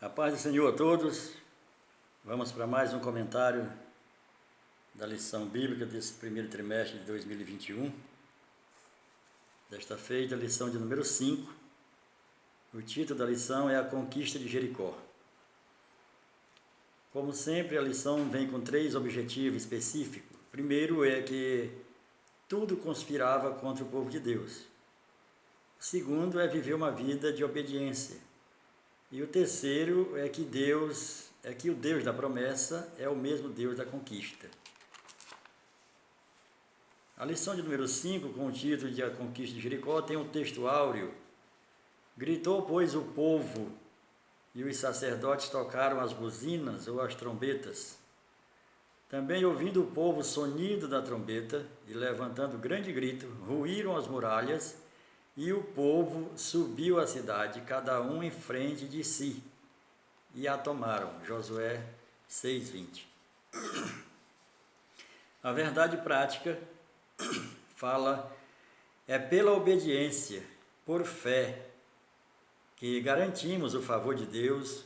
A paz do Senhor a todos. Vamos para mais um comentário da lição bíblica desse primeiro trimestre de 2021. Desta feita, a lição de número 5. O título da lição é A Conquista de Jericó. Como sempre, a lição vem com 3 objetivos específicos. O primeiro é que tudo conspirava contra o povo de Deus. O segundo é viver uma vida de obediência. E o terceiro é que o Deus da promessa é o mesmo Deus da conquista. A lição de número 5, com o título de A Conquista de Jericó, tem um texto áureo. Gritou, pois, o povo, e os sacerdotes tocaram as buzinas ou as trombetas. Também, ouvindo o povo o sonido da trombeta, e levantando grande grito, ruíram as muralhas, e o povo subiu à cidade, cada um em frente de si, e a tomaram. Josué 6:20. A verdade prática fala, é pela obediência, por fé, que garantimos o favor de Deus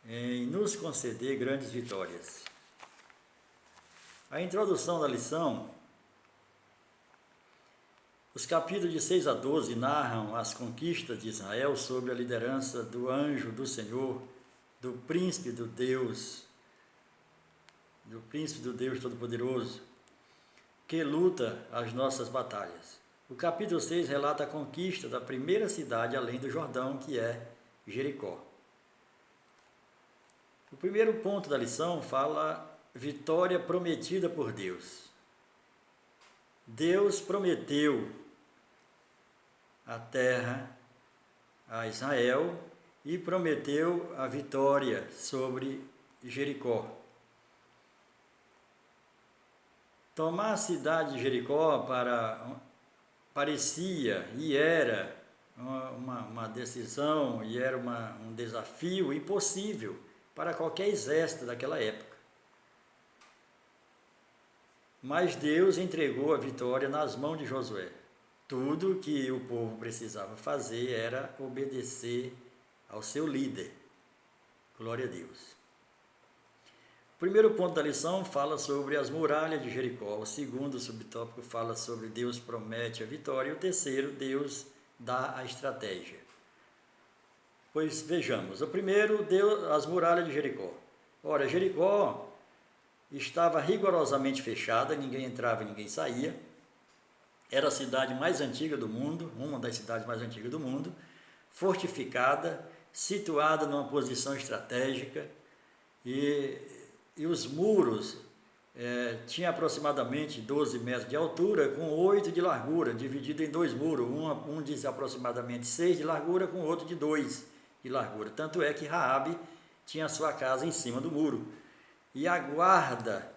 em nos conceder grandes vitórias. A introdução da lição, os capítulos de 6 a 12 narram as conquistas de Israel sob a liderança do anjo do Senhor, do príncipe do Deus Todo-Poderoso, que luta as nossas batalhas. O capítulo 6 relata a conquista da primeira cidade além do Jordão, que é Jericó. O primeiro ponto da lição fala vitória prometida por Deus. Deus prometeu a terra a Israel e prometeu a vitória sobre Jericó. Tomar a cidade de Jericó parecia e era uma decisão e era um desafio impossível para qualquer exército daquela época. Mas Deus entregou a vitória nas mãos de Josué. Tudo que o povo precisava fazer era obedecer ao seu líder. Glória a Deus. O primeiro ponto da lição fala sobre as muralhas de Jericó. O segundo subtópico fala sobre Deus promete a vitória. E o terceiro, Deus dá a estratégia. Pois vejamos. O primeiro, as muralhas de Jericó. Ora, Jericó estava rigorosamente fechada, ninguém entrava e ninguém saía. Era a cidade mais antiga do mundo, uma das cidades mais antigas do mundo, fortificada, situada numa posição estratégica, e os muros tinham aproximadamente 12 metros de altura, com 8 de largura, dividido em 2 muros, um de aproximadamente 6 de largura, com outro de 2 de largura. Tanto é que Raabe tinha sua casa em cima do muro. E a guarda,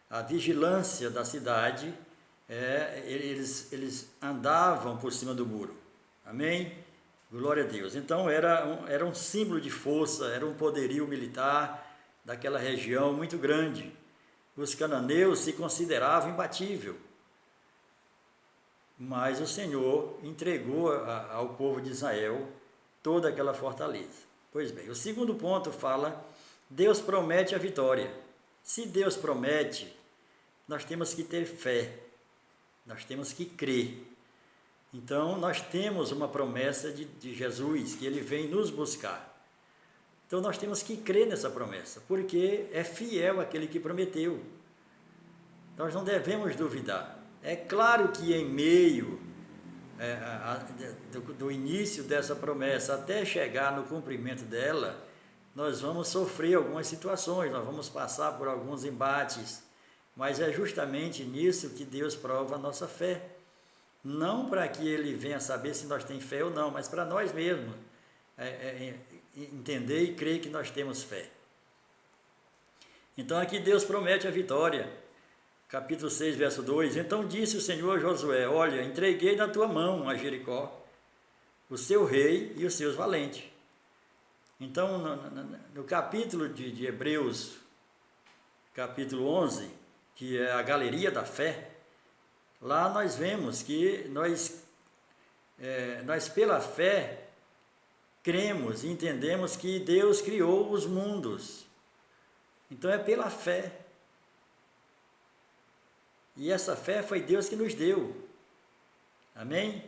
a vigilância da cidade, eles andavam por cima do muro. Amém? Glória a Deus. Então era um símbolo de força, era um poderio militar daquela região muito grande. Os cananeus se consideravam imbatíveis. Mas o Senhor entregou ao povo de Israel toda aquela fortaleza. Pois bem, o segundo ponto fala, Deus promete a vitória. Se Deus promete, nós temos que ter fé, nós temos que crer. Então, nós temos uma promessa de Jesus, que Ele vem nos buscar. Então, nós temos que crer nessa promessa, porque é fiel aquele que prometeu. Nós não devemos duvidar. É claro que em meio do início dessa promessa até chegar no cumprimento dela, nós vamos sofrer algumas situações, nós vamos passar por alguns embates, mas é justamente nisso que Deus prova a nossa fé. Não para que Ele venha saber se nós temos fé ou não, mas para nós mesmos entender e crer que nós temos fé. Então aqui Deus promete a vitória. Capítulo 6, verso 2. Então disse o Senhor a Josué, olha, entreguei na tua mão a Jericó, o seu rei e os seus valentes. Então, no capítulo de Hebreus, capítulo 11, que é a galeria da fé, lá nós vemos que nós pela fé cremos e entendemos que Deus criou os mundos. Então é pela fé. E essa fé foi Deus que nos deu. Amém?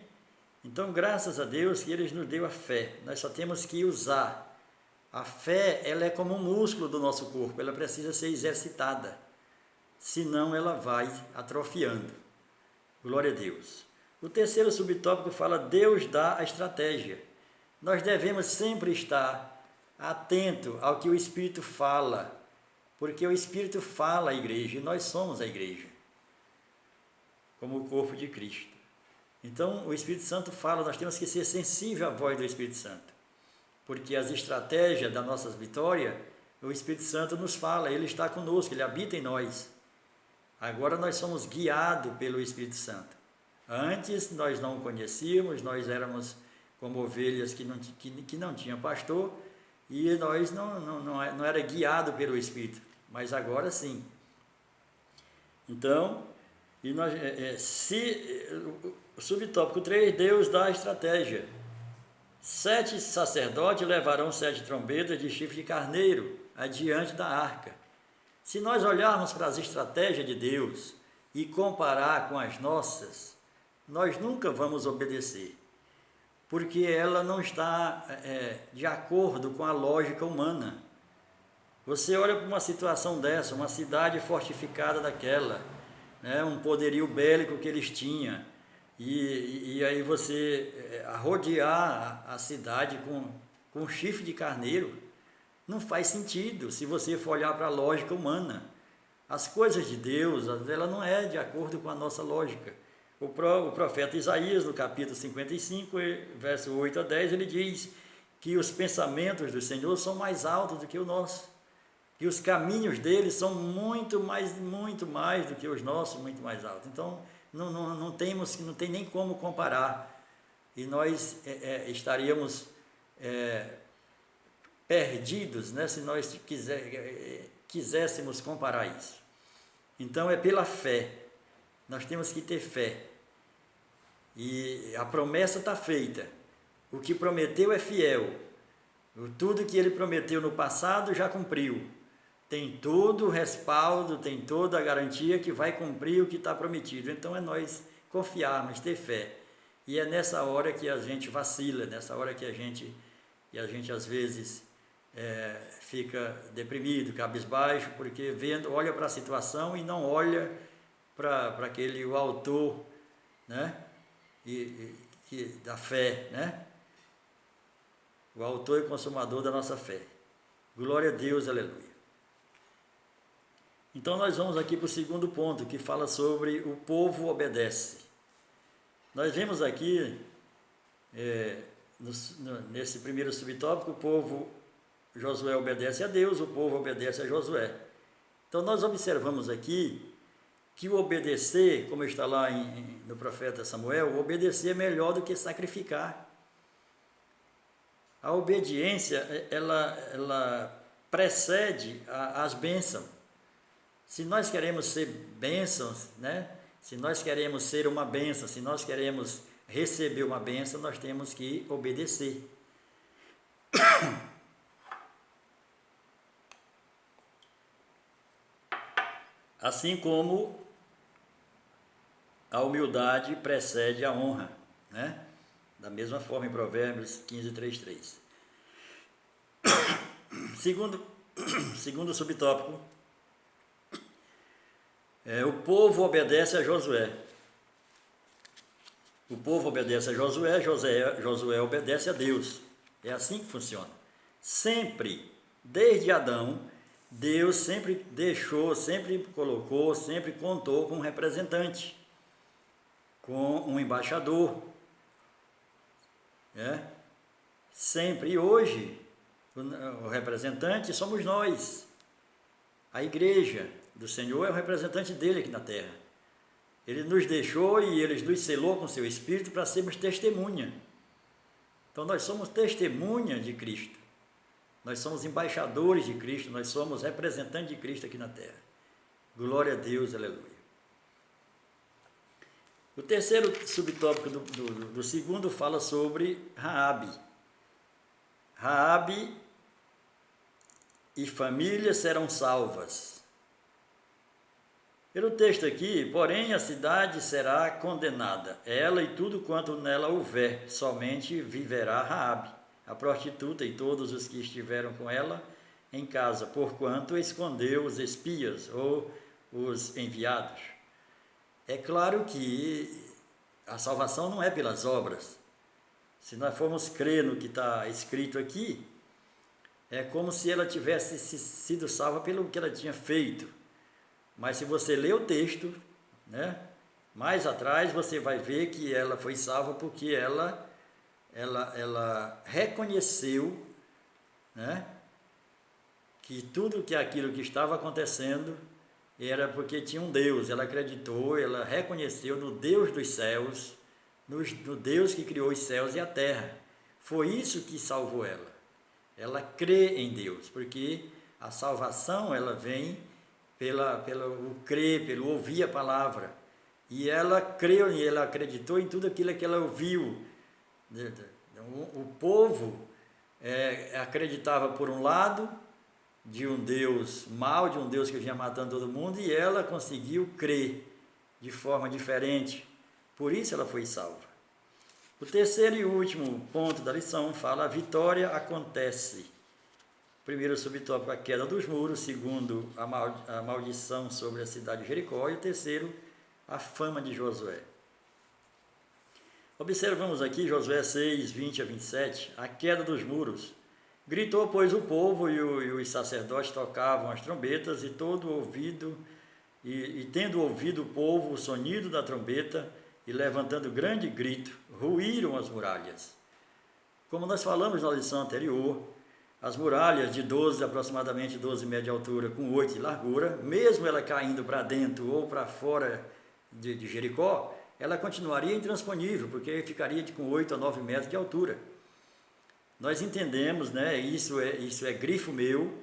Então, graças a Deus que Ele nos deu a fé. Nós só temos que usar. A fé, ela é como um músculo do nosso corpo. Ela precisa ser exercitada. Senão ela vai atrofiando. Glória a Deus. O terceiro subtópico fala: Deus dá a estratégia. Nós devemos sempre estar atento ao que o Espírito fala. Porque o Espírito fala à igreja e nós somos a igreja. Como o corpo de Cristo. Então, o Espírito Santo fala, nós temos que ser sensível à voz do Espírito Santo. Porque as estratégias da nossa vitória, o Espírito Santo nos fala, Ele está conosco, Ele habita em nós. Agora nós somos guiados pelo Espírito Santo. Antes nós não o conhecíamos, nós éramos como ovelhas que não tinham pastor, e nós não era guiado pelo Espírito, mas agora sim. Então, o subtópico 3, Deus dá a estratégia. 7 sacerdotes levarão 7 trombetas de chifre de carneiro adiante da arca. Se nós olharmos para as estratégias de Deus e comparar com as nossas, nós nunca vamos obedecer, porque ela não está de acordo com a lógica humana. Você olha para uma situação dessa, uma cidade fortificada daquela, né, um poderio bélico que eles tinham, e aí você rodear a cidade com chifre de carneiro, não faz sentido se você for olhar para a lógica humana. As coisas de Deus, ela não é de acordo com a nossa lógica. O profeta Isaías, no capítulo 55, verso 8 a 10, ele diz que os pensamentos do Senhor são mais altos do que o nosso, que os caminhos dele são muito mais do que os nossos, muito mais altos. Então, não tem nem como comparar, e nós estaríamos perdidos, né, se nós quiséssemos comparar isso. Então, é pela fé, nós temos que ter fé, e a promessa está feita, o que prometeu é fiel, tudo que ele prometeu no passado já cumpriu, tem todo o respaldo, tem toda a garantia que vai cumprir o que está prometido. Então é nós confiarmos, ter fé. E é nessa hora que a gente vacila, nessa hora que a gente às vezes fica deprimido, cabisbaixo, porque olha para a situação e não olha para o autor, né, da fé, né? O autor e consumador da nossa fé. Glória a Deus, aleluia. Então nós vamos aqui para o segundo ponto, que fala sobre o povo obedece. Nós vemos aqui, nesse primeiro subtópico, o povo, Josué obedece a Deus, o povo obedece a Josué. Então nós observamos aqui que o obedecer, como está lá no profeta Samuel, o obedecer é melhor do que sacrificar. A obediência, ela precede as bênçãos. Se nós queremos ser bênçãos, né? Se nós queremos ser uma bênção, se nós queremos receber uma bênção, nós temos que obedecer. Assim como a humildade precede a honra, né? Da mesma forma em Provérbios 15, 3, 3. Segundo subtópico, o povo obedece a Josué. O povo obedece a Josué, Josué obedece a Deus. É assim que funciona. Sempre, desde Adão, Deus sempre deixou, sempre colocou, sempre contou com um representante, com um embaixador. Sempre. E hoje, o representante somos nós. A igreja do Senhor é o representante dele aqui na terra. Ele nos deixou e ele nos selou com seu Espírito para sermos testemunha. Então nós somos testemunha de Cristo. Nós somos embaixadores de Cristo, nós somos representantes de Cristo aqui na terra. Glória a Deus, aleluia. O terceiro subtópico do segundo fala sobre Raabe. Raabe e família serão salvas. Pelo texto aqui, porém a cidade será condenada, ela e tudo quanto nela houver, somente viverá Raabe, a prostituta e todos os que estiveram com ela em casa, porquanto escondeu os espias ou os enviados. É claro que a salvação não é pelas obras. Se nós formos crer no que está escrito aqui, é como se ela tivesse sido salva pelo que ela tinha feito. Mas se você ler o texto, né, mais atrás, você vai ver que ela foi salva porque ela reconheceu, né, que tudo que aquilo que estava acontecendo era porque tinha um Deus. Ela acreditou, ela reconheceu no Deus dos céus, no Deus que criou os céus e a terra. Foi isso que salvou ela. Ela crê em Deus, porque a salvação ela vem pelo crer, pelo ouvir a palavra. E ela creu e ela acreditou em tudo aquilo que ela ouviu. O povo acreditava por um lado de um Deus mau, de um Deus que vinha matando todo mundo, e ela conseguiu crer de forma diferente. Por isso ela foi salva. O terceiro e último ponto da lição fala: a vitória acontece. Primeiro, o subtópico, a queda dos muros. Segundo, a maldição sobre a cidade de Jericó. E o terceiro, a fama de Josué. Observamos aqui Josué 6, 20 a 27, a queda dos muros. Gritou, pois, o povo, e os sacerdotes tocavam as trombetas, e tendo ouvido o povo o sonido da trombeta, e levantando grande grito, ruíram as muralhas. Como nós falamos na lição anterior, as muralhas de aproximadamente 12 metros de altura, com 8 de largura, mesmo ela caindo para dentro ou para fora de Jericó, ela continuaria intransponível, porque ficaria com 8 a 9 metros de altura. Nós entendemos, né, isso é grifo meu,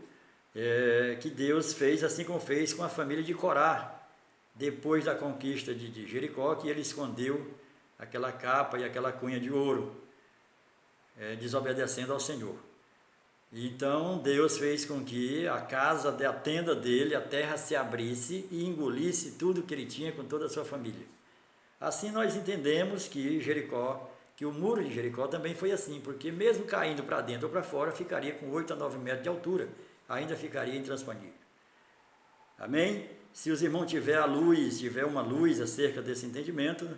que Deus fez assim como fez com a família de Corá, depois da conquista de Jericó, que ele escondeu aquela capa e aquela cunha de ouro, desobedecendo ao Senhor. Então Deus fez com que a tenda dele, a terra se abrisse e engolisse tudo que ele tinha com toda a sua família. Assim nós entendemos que o muro de Jericó também foi assim, porque mesmo caindo para dentro ou para fora, ficaria com 8 a 9 metros de altura, ainda ficaria intransponível. Amém? Se os irmãos tiver uma luz acerca desse entendimento,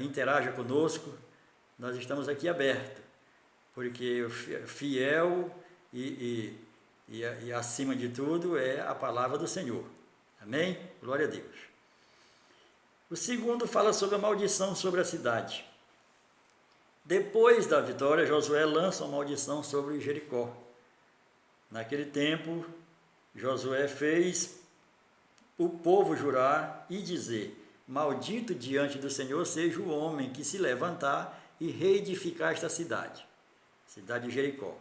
interaja conosco, nós estamos aqui abertos, porque fiel e acima de tudo é a palavra do Senhor. Amém? Glória a Deus. O segundo fala sobre a maldição sobre a cidade. Depois da vitória, Josué lança uma maldição sobre Jericó. Naquele tempo, Josué fez o povo jurar e dizer: maldito diante do Senhor seja o homem que se levantar e reedificar esta cidade de Jericó.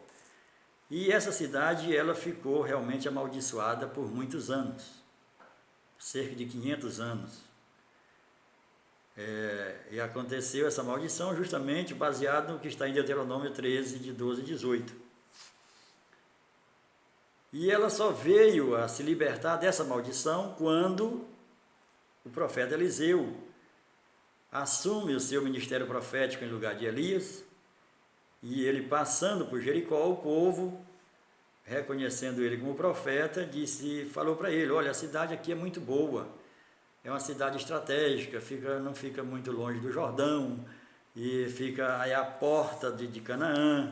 E essa cidade, ela ficou realmente amaldiçoada por muitos anos, cerca de 500 anos. E aconteceu essa maldição justamente baseado no que está em Deuteronômio 13, de 12 e 18. E ela só veio a se libertar dessa maldição quando o profeta Eliseu assume o seu ministério profético em lugar de Elias, e ele passando por Jericó, o povo, reconhecendo ele como profeta, falou para ele: olha, a cidade aqui é muito boa, é uma cidade estratégica, não fica muito longe do Jordão, e fica aí à porta de Canaã.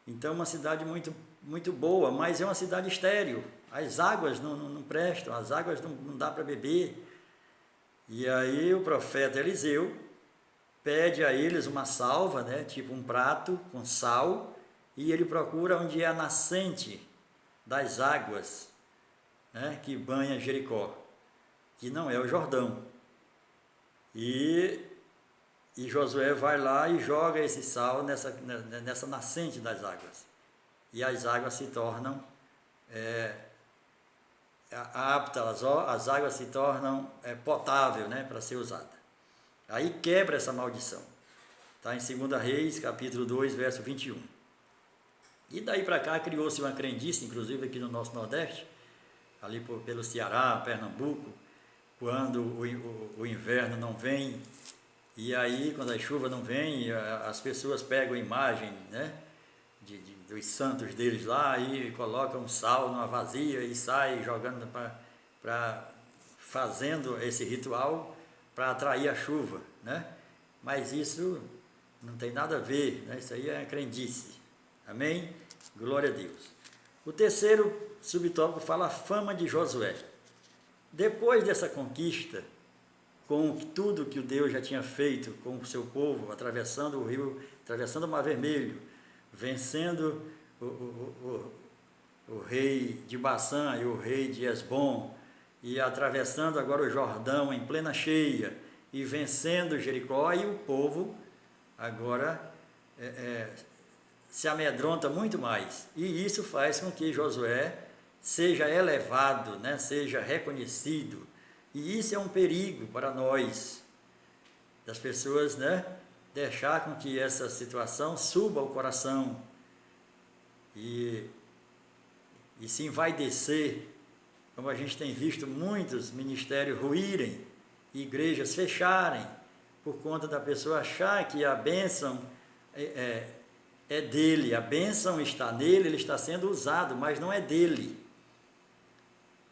Então, uma cidade muito, muito boa, mas é uma cidade estéril. As águas não prestam, as águas não dá para beber. E aí o profeta Eliseu pede a eles uma salva, né, tipo um prato com sal, e ele procura onde é a nascente das águas, né, que banha Jericó, que não é o Jordão. E Josué vai lá e joga esse sal nessa nascente das águas. E as águas se tornam aptas, as águas se tornam potável, né, para ser usada. Aí quebra essa maldição. Está em 2 Reis, capítulo 2, verso 21. E daí para cá criou-se uma crendice, inclusive aqui no nosso Nordeste, ali pelo Ceará, Pernambuco, quando o inverno não vem, e aí quando a chuva não vem, as pessoas pegam a imagem, né, dos santos deles lá e colocam sal numa vasilha e saem jogando fazendo esse ritual para atrair a chuva, né? Mas isso não tem nada a ver, né? Isso aí é crendice. Amém? Glória a Deus. O terceiro subtópico fala a fama de Josué. Depois dessa conquista, com tudo que o Deus já tinha feito com o seu povo, atravessando o rio, atravessando o Mar Vermelho, vencendo o rei de Baçã e o rei de Esbom, e atravessando agora o Jordão em plena cheia, e vencendo Jericó, e o povo agora se amedronta muito mais. E isso faz com que Josué seja elevado, né, seja reconhecido. E isso é um perigo para nós, das pessoas, né, deixar com que essa situação suba ao coração e se envaidecer, como a gente tem visto muitos ministérios ruírem, igrejas fecharem, por conta da pessoa achar que a bênção é dele, a bênção está nele, ele está sendo usado, mas não é dele.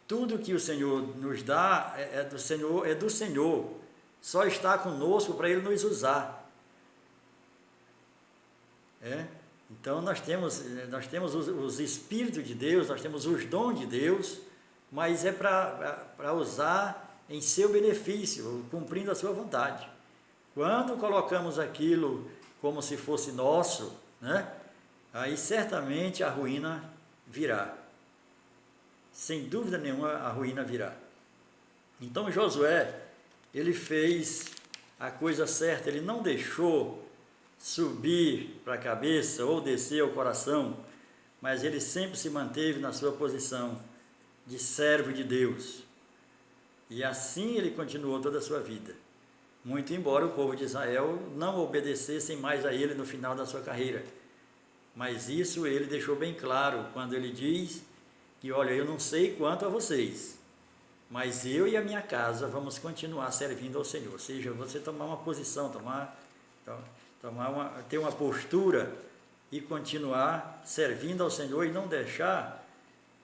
Tudo que o Senhor nos dá é do Senhor, só está conosco para Ele nos usar. Então nós temos os Espíritos de Deus, nós temos os dons de Deus, mas é para usar em seu benefício, cumprindo a sua vontade. Quando colocamos aquilo como se fosse nosso, né, aí certamente a ruína virá. Sem dúvida nenhuma a ruína virá. Então Josué, ele fez a coisa certa, ele não deixou subir para a cabeça ou descer ao coração, mas ele sempre se manteve na sua posição de servo de Deus. E assim ele continuou toda a sua vida. Muito embora o povo de Israel não obedecessem mais a ele no final da sua carreira. Mas isso ele deixou bem claro quando ele diz que, olha, eu não sei quanto a vocês, mas eu e a minha casa vamos continuar servindo ao Senhor. Ou seja, você tomar uma posição, ter uma postura e continuar servindo ao Senhor e não deixar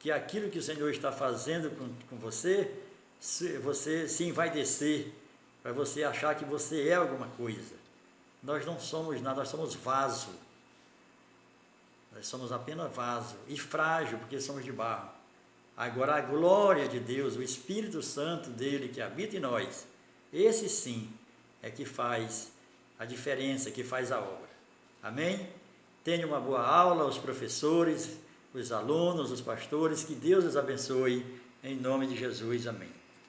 que aquilo que o Senhor está fazendo com você se envaidecer, para você achar que você é alguma coisa. Nós não somos nada, nós somos vaso. Nós somos apenas vaso e frágil, porque somos de barro. Agora a glória de Deus, o Espírito Santo dele que habita em nós, esse sim é que faz a diferença, que faz a obra. Amém? Tenha uma boa aula, os professores, os alunos, os pastores, que Deus os abençoe, em nome de Jesus. Amém.